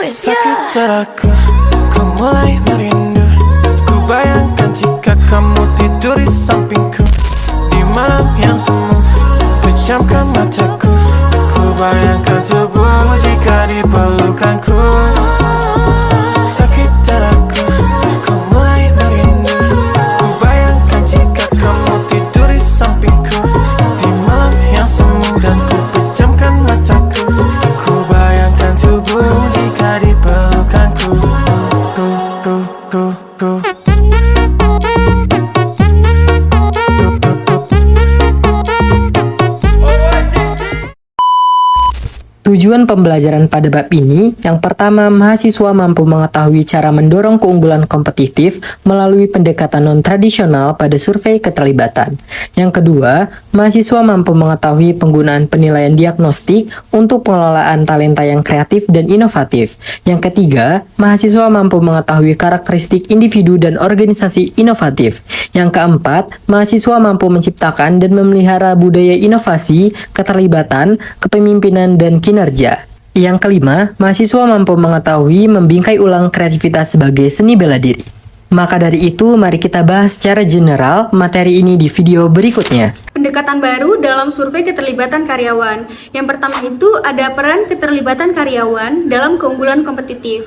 with you. Sakit dadaku, ku mulai merindu. Ku bayangkan jika kamu tidur di sampingku di malam yang semu. Pejamkan mataku, ku bayangkan tubuhmu jika di pelukanku. Sakit dadaku, ku mulai merindu. Ku bayangkan jika kamu tidur di sampingku di malam yang semu. Dan ku pejamkan mataku, ku bayangkan tubuhmu jika di pelukanku. Tujuan pembelajaran pada bab ini, yang pertama, mahasiswa mampu mengetahui cara mendorong keunggulan kompetitif melalui pendekatan non-tradisional pada survei keterlibatan. Yang kedua, mahasiswa mampu mengetahui penggunaan penilaian diagnostik untuk pengelolaan talenta yang kreatif dan inovatif. Yang ketiga, mahasiswa mampu mengetahui karakteristik individu dan organisasi inovatif. Yang keempat, mahasiswa mampu menciptakan dan memelihara budaya inovasi, keterlibatan, kepemimpinan, dan kinerja. Yang kelima, mahasiswa mampu mengetahui membingkai ulang kreativitas sebagai seni bela diri. Maka dari itu, mari kita bahas secara general materi ini di video berikutnya. Pendekatan baru dalam survei keterlibatan karyawan. Yang pertama itu ada peran keterlibatan karyawan dalam keunggulan kompetitif.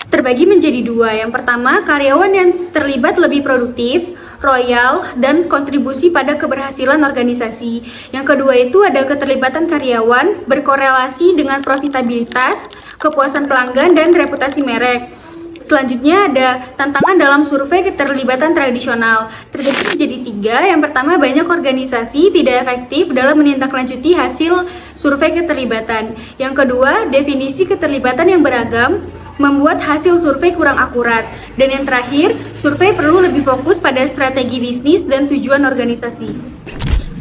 Terbagi menjadi dua. Yang pertama, karyawan yang terlibat lebih produktif, royal, dan kontribusi pada keberhasilan organisasi. Yang kedua itu ada keterlibatan karyawan berkorelasi dengan profitabilitas, kepuasan pelanggan, dan reputasi merek. Selanjutnya ada tantangan dalam survei keterlibatan tradisional. Terbagi menjadi tiga. Yang pertama, banyak organisasi tidak efektif dalam menindaklanjuti hasil survei keterlibatan. Yang kedua, definisi keterlibatan yang beragam membuat hasil survei kurang akurat. Dan yang terakhir, survei perlu lebih fokus pada strategi bisnis dan tujuan organisasi.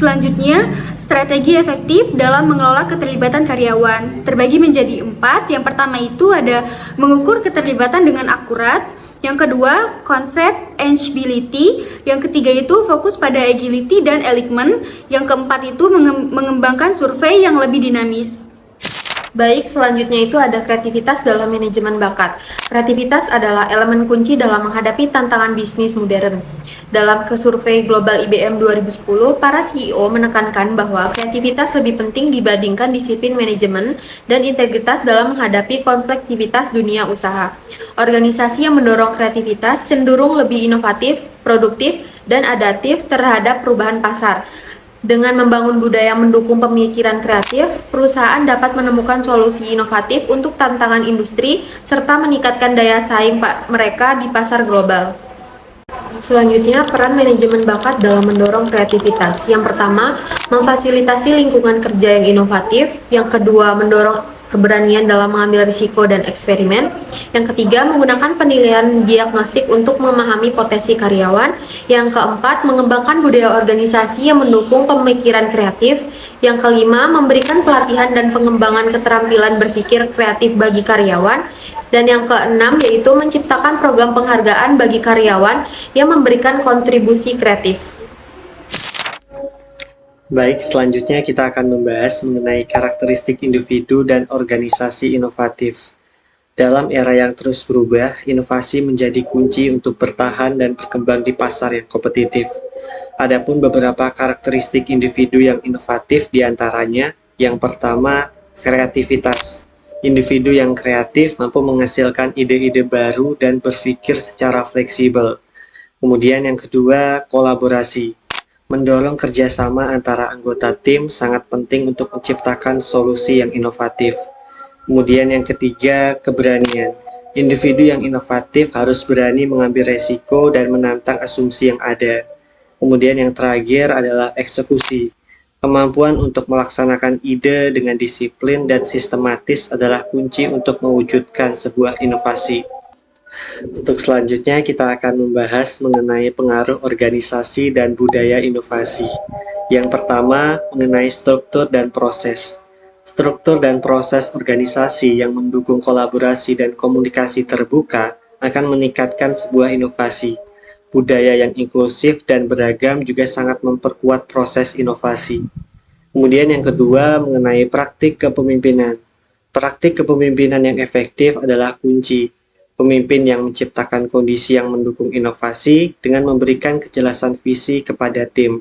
Selanjutnya, strategi efektif dalam mengelola keterlibatan karyawan. Terbagi menjadi 4. Yang pertama itu ada mengukur keterlibatan dengan akurat. Yang kedua, konsep achievability. Yang ketiga itu fokus pada agility dan alignment. Yang keempat itu mengembangkan survei yang lebih dinamis. Baik, selanjutnya itu ada kreativitas dalam manajemen bakat. Kreativitas adalah elemen kunci dalam menghadapi tantangan bisnis modern. Dalam survei global IBM 2010, para CEO menekankan bahwa kreativitas lebih penting dibandingkan disiplin manajemen dan integritas dalam menghadapi kompleksitas dunia usaha. Organisasi yang mendorong kreativitas cenderung lebih inovatif, produktif, dan adaptif terhadap perubahan pasar. Dengan membangun budaya mendukung pemikiran kreatif, perusahaan dapat menemukan solusi inovatif untuk tantangan industri serta meningkatkan daya saing mereka di pasar global. Selanjutnya, peran manajemen bakat dalam mendorong kreativitas. Yang pertama, memfasilitasi lingkungan kerja yang inovatif. Yang kedua, mendorong keberanian dalam mengambil risiko dan eksperimen. Yang ketiga, menggunakan penilaian diagnostik untuk memahami potensi karyawan. Yang keempat, mengembangkan budaya organisasi yang mendukung pemikiran kreatif. Yang kelima, memberikan pelatihan dan pengembangan keterampilan berpikir kreatif bagi karyawan. Dan yang keenam, yaitu menciptakan program penghargaan bagi karyawan yang memberikan kontribusi kreatif. Baik, selanjutnya kita akan membahas mengenai karakteristik individu dan organisasi inovatif. Dalam era yang terus berubah, inovasi menjadi kunci untuk bertahan dan berkembang di pasar yang kompetitif. Adapun beberapa karakteristik individu yang inovatif diantaranya, yang pertama, kreativitas. Individu yang kreatif mampu menghasilkan ide-ide baru dan berpikir secara fleksibel. Kemudian yang kedua, kolaborasi. Mendorong kerjasama antara anggota tim sangat penting untuk menciptakan solusi yang inovatif. Kemudian yang ketiga, keberanian. Individu yang inovatif harus berani mengambil resiko dan menantang asumsi yang ada. Kemudian yang terakhir adalah eksekusi. Kemampuan untuk melaksanakan ide dengan disiplin dan sistematis adalah kunci untuk mewujudkan sebuah inovasi. Untuk selanjutnya kita akan membahas mengenai pengaruh organisasi dan budaya inovasi. Yang pertama, mengenai struktur dan proses. Struktur dan proses organisasi yang mendukung kolaborasi dan komunikasi terbuka akan meningkatkan sebuah inovasi. Budaya yang inklusif dan beragam juga sangat memperkuat proses inovasi. Kemudian yang kedua, mengenai praktik kepemimpinan. Praktik kepemimpinan yang efektif adalah kunci. Pemimpin yang menciptakan kondisi yang mendukung inovasi dengan memberikan kejelasan visi kepada tim.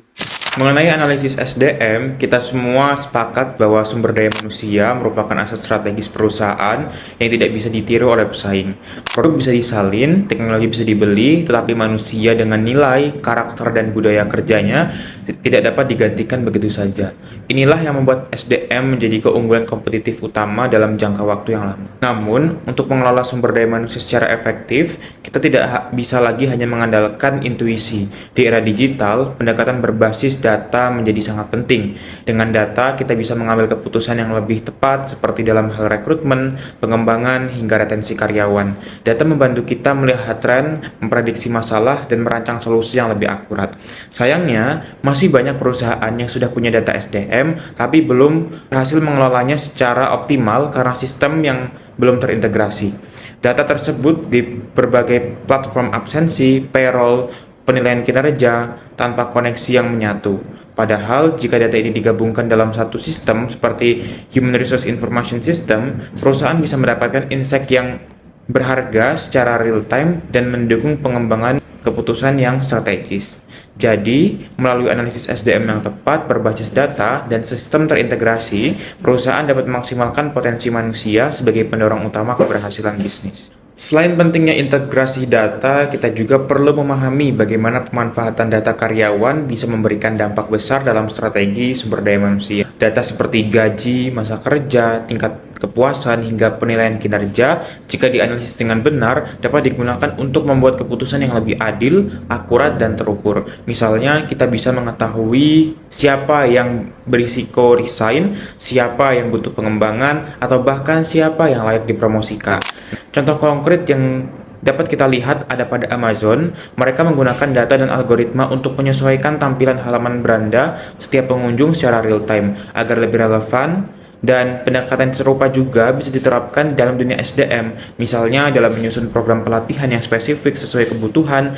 Mengenai analisis SDM, kita semua sepakat bahwa sumber daya manusia merupakan aset strategis perusahaan yang tidak bisa ditiru oleh pesaing. Produk bisa disalin, teknologi bisa dibeli, tetapi manusia dengan nilai, karakter, dan budaya kerjanya tidak dapat digantikan begitu saja. Inilah yang membuat SDM menjadi keunggulan kompetitif utama dalam jangka waktu yang lama. Namun, untuk mengelola sumber daya manusia secara efektif, kita tidak bisa lagi hanya mengandalkan intuisi. Di era digital, pendekatan berbasis data menjadi sangat penting. Dengan data, kita bisa mengambil keputusan yang lebih tepat seperti dalam hal rekrutmen, pengembangan, hingga retensi karyawan. Data membantu kita melihat tren, memprediksi masalah, dan merancang solusi yang lebih akurat. Sayangnya, masih banyak perusahaan yang sudah punya data SDM, tapi belum berhasil mengelolanya secara optimal karena sistem yang belum terintegrasi. Data tersebut di berbagai platform absensi, payroll, penilaian kinerja tanpa koneksi yang menyatu. Padahal, jika data ini digabungkan dalam satu sistem seperti Human Resource Information System, perusahaan bisa mendapatkan insight yang berharga secara real-time dan mendukung pengembangan keputusan yang strategis. Jadi, melalui analisis SDM yang tepat berbasis data dan sistem terintegrasi, perusahaan dapat memaksimalkan potensi manusia sebagai pendorong utama keberhasilan bisnis. Selain pentingnya integrasi data, kita juga perlu memahami bagaimana pemanfaatan data karyawan bisa memberikan dampak besar dalam strategi sumber daya manusia. Data seperti gaji, masa kerja, tingkat kepuasan, hingga penilaian kinerja, jika dianalisis dengan benar, dapat digunakan untuk membuat keputusan yang lebih adil, akurat, dan terukur. Misalnya, kita bisa mengetahui siapa yang berisiko resign, siapa yang butuh pengembangan, atau bahkan siapa yang layak dipromosikan. Contoh konkret yang dapat kita lihat ada pada Amazon. Mereka menggunakan data dan algoritma untuk menyesuaikan tampilan halaman beranda setiap pengunjung secara real time agar lebih relevan, dan pendekatan serupa juga bisa diterapkan dalam dunia SDM, misalnya dalam menyusun program pelatihan yang spesifik sesuai kebutuhan.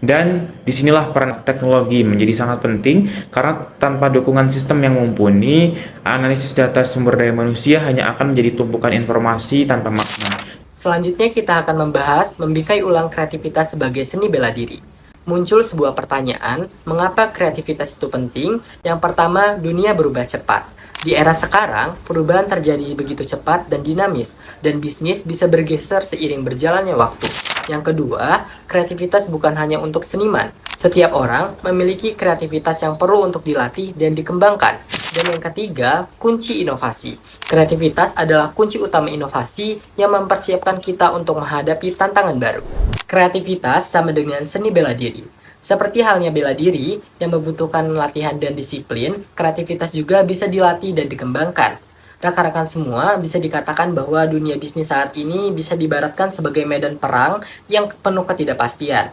Dan disinilah peran teknologi menjadi sangat penting, karena tanpa dukungan sistem yang mumpuni, analisis data sumber daya manusia hanya akan menjadi tumpukan informasi tanpa makna. Selanjutnya kita akan membahas membingkai ulang kreativitas sebagai seni bela diri. Muncul sebuah pertanyaan, mengapa kreativitas itu penting? Yang pertama, dunia berubah cepat. Di era sekarang, perubahan terjadi begitu cepat dan dinamis, dan bisnis bisa bergeser seiring berjalannya waktu. Yang kedua, kreativitas bukan hanya untuk seniman. Setiap orang memiliki kreativitas yang perlu untuk dilatih dan dikembangkan. Dan yang ketiga, kunci inovasi. Kreativitas adalah kunci utama inovasi yang mempersiapkan kita untuk menghadapi tantangan baru. Kreativitas sama dengan seni bela diri. Seperti halnya bela diri yang membutuhkan latihan dan disiplin, kreativitas juga bisa dilatih dan dikembangkan. Rekan-rekan semua, bisa dikatakan bahwa dunia bisnis saat ini bisa diibaratkan sebagai medan perang yang penuh ketidakpastian.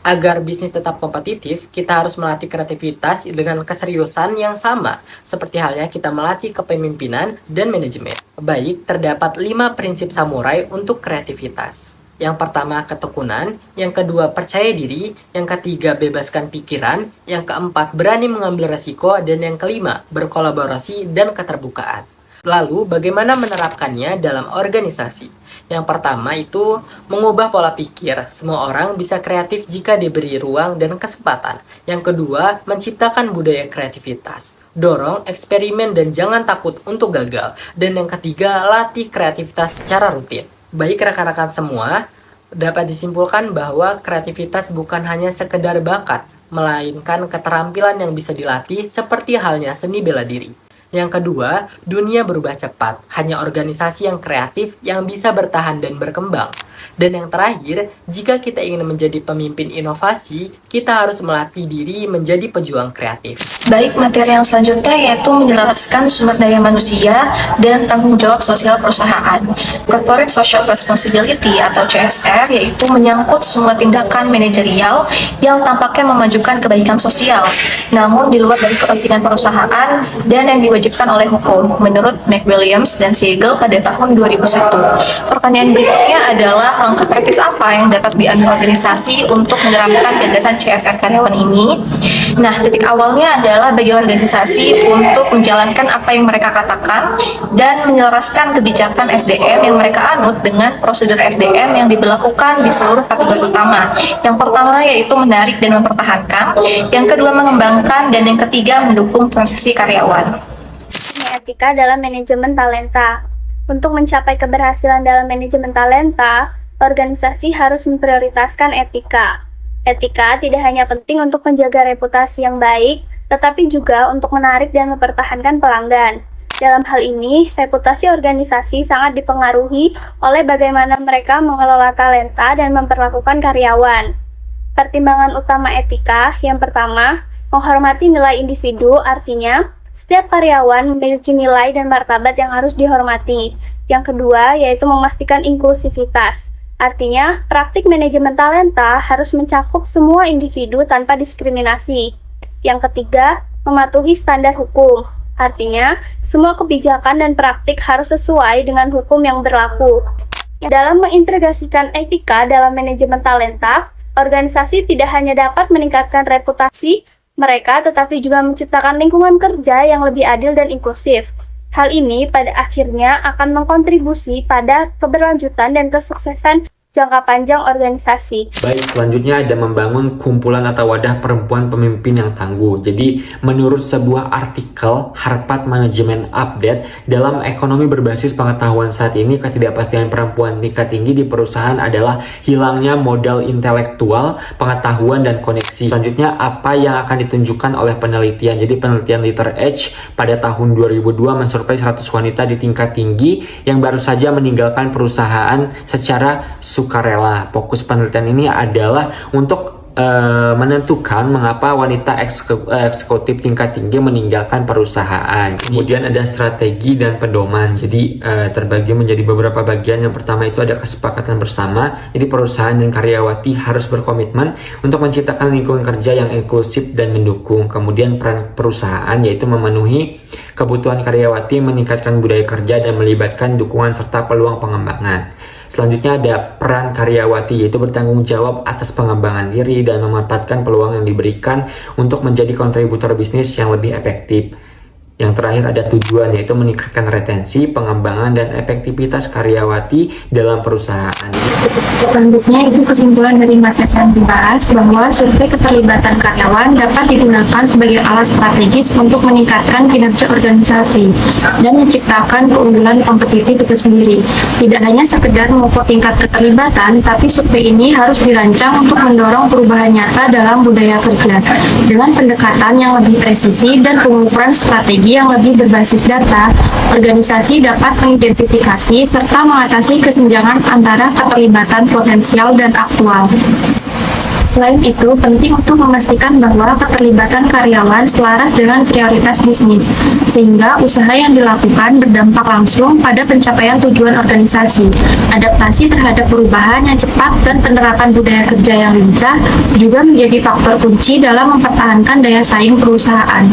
Agar bisnis tetap kompetitif, kita harus melatih kreativitas dengan keseriusan yang sama, seperti halnya kita melatih kepemimpinan dan manajemen. Baik, terdapat 5 prinsip samurai untuk kreativitas. Yang pertama, ketekunan. Yang kedua, percaya diri. Yang ketiga, bebaskan pikiran. Yang keempat, berani mengambil resiko. Dan yang kelima, berkolaborasi dan keterbukaan. Lalu, bagaimana menerapkannya dalam organisasi? Yang pertama itu mengubah pola pikir. Semua orang bisa kreatif jika diberi ruang dan kesempatan. Yang kedua, menciptakan budaya kreativitas. Dorong, eksperimen, dan jangan takut untuk gagal. Dan yang ketiga, latih kreativitas secara rutin. Baik rekan-rekan semua, dapat disimpulkan bahwa kreativitas bukan hanya sekedar bakat, melainkan keterampilan yang bisa dilatih seperti halnya seni bela diri. Yang kedua, dunia berubah cepat, hanya organisasi yang kreatif yang bisa bertahan dan berkembang. Dan yang terakhir, jika kita ingin menjadi pemimpin inovasi, kita harus melatih diri menjadi pejuang kreatif. Baik, materi yang selanjutnya yaitu menjelaskan sumber daya manusia dan tanggung jawab sosial perusahaan. Corporate Social Responsibility atau CSR yaitu menyangkut semua tindakan manajerial yang tampaknya memajukan kebaikan sosial, namun di luar dari kepentingan perusahaan dan yang diwajibkan oleh hukum, menurut McWilliams dan Siegel pada tahun 2001. Pertanyaan berikutnya adalah langkah praktis apa yang dapat diambil organisasi untuk menerapkan gagasan CSR karyawan ini? Nah, titik awalnya adalah bagi organisasi untuk menjalankan apa yang mereka katakan dan menyelaraskan kebijakan SDM yang mereka anut dengan prosedur SDM yang diberlakukan di seluruh kategori utama. Yang pertama yaitu menarik dan mempertahankan, yang kedua mengembangkan, dan yang ketiga mendukung transisi karyawan. Etika dalam manajemen talenta. Untuk mencapai keberhasilan dalam manajemen talenta, organisasi harus memprioritaskan etika. Etika tidak hanya penting untuk menjaga reputasi yang baik, tetapi juga untuk menarik dan mempertahankan pelanggan. Dalam hal ini, reputasi organisasi sangat dipengaruhi oleh bagaimana mereka mengelola talenta dan memperlakukan karyawan. Pertimbangan utama etika yang pertama, menghormati nilai individu, artinya setiap karyawan memiliki nilai dan martabat yang harus dihormati. Yang kedua, yaitu memastikan inklusivitas. Artinya, praktik manajemen talenta harus mencakup semua individu tanpa diskriminasi. Yang ketiga, mematuhi standar hukum. Artinya, semua kebijakan dan praktik harus sesuai dengan hukum yang berlaku. Dalam mengintegrasikan etika dalam manajemen talenta, organisasi tidak hanya dapat meningkatkan reputasi mereka, tetapi juga menciptakan lingkungan kerja yang lebih adil dan inklusif. Hal ini pada akhirnya akan mengkontribusi pada keberlanjutan dan kesuksesan jangka panjang organisasi. Baik, selanjutnya ada membangun kumpulan atau wadah perempuan pemimpin yang tangguh. Jadi, menurut sebuah artikel Harvard Management Update, dalam ekonomi berbasis pengetahuan saat ini, ketidakpastian perempuan tingkat tinggi di perusahaan adalah hilangnya modal intelektual, pengetahuan, dan koneksi. Selanjutnya, apa yang akan ditunjukkan oleh penelitian? Jadi, penelitian Liter H pada tahun 2002 mensurvei 100 wanita di tingkat tinggi yang baru saja meninggalkan perusahaan secara sukarela. Fokus penelitian ini adalah untuk menentukan mengapa wanita eksekutif tingkat tinggi meninggalkan perusahaan. Kemudian ada strategi dan pedoman. Jadi terbagi menjadi beberapa bagian. Yang pertama itu ada kesepakatan bersama. Jadi perusahaan dan karyawati harus berkomitmen untuk menciptakan lingkungan kerja yang inklusif dan mendukung. Kemudian peran perusahaan yaitu memenuhi kebutuhan karyawati, meningkatkan budaya kerja, dan melibatkan dukungan serta peluang pengembangan. Selanjutnya ada peran karyawati, yaitu bertanggung jawab atas pengembangan diri dan memanfaatkan peluang yang diberikan untuk menjadi kontributor bisnis yang lebih efektif. Yang terakhir ada tujuan, yaitu meningkatkan retensi, pengembangan, dan efektivitas karyawati dalam perusahaan. Selanjutnya itu kesimpulan dari materi yang dibahas bahwa survei keterlibatan karyawan dapat digunakan sebagai alat strategis untuk meningkatkan kinerja organisasi dan menciptakan keunggulan kompetitif itu sendiri. Tidak hanya sekedar mengukur tingkat keterlibatan, tapi survei ini harus dirancang untuk mendorong perubahan nyata dalam budaya kerja dengan pendekatan yang lebih presisi dan pengukuran strategi yang lebih berbasis data. Organisasi dapat mengidentifikasi serta mengatasi kesenjangan antara keterlibatan potensial dan aktual. Selain itu, penting untuk memastikan bahwa keterlibatan karyawan selaras dengan prioritas bisnis, sehingga usaha yang dilakukan berdampak langsung pada pencapaian tujuan organisasi. Adaptasi terhadap perubahan yang cepat dan penerapan budaya kerja yang lincah juga menjadi faktor kunci dalam mempertahankan daya saing perusahaan.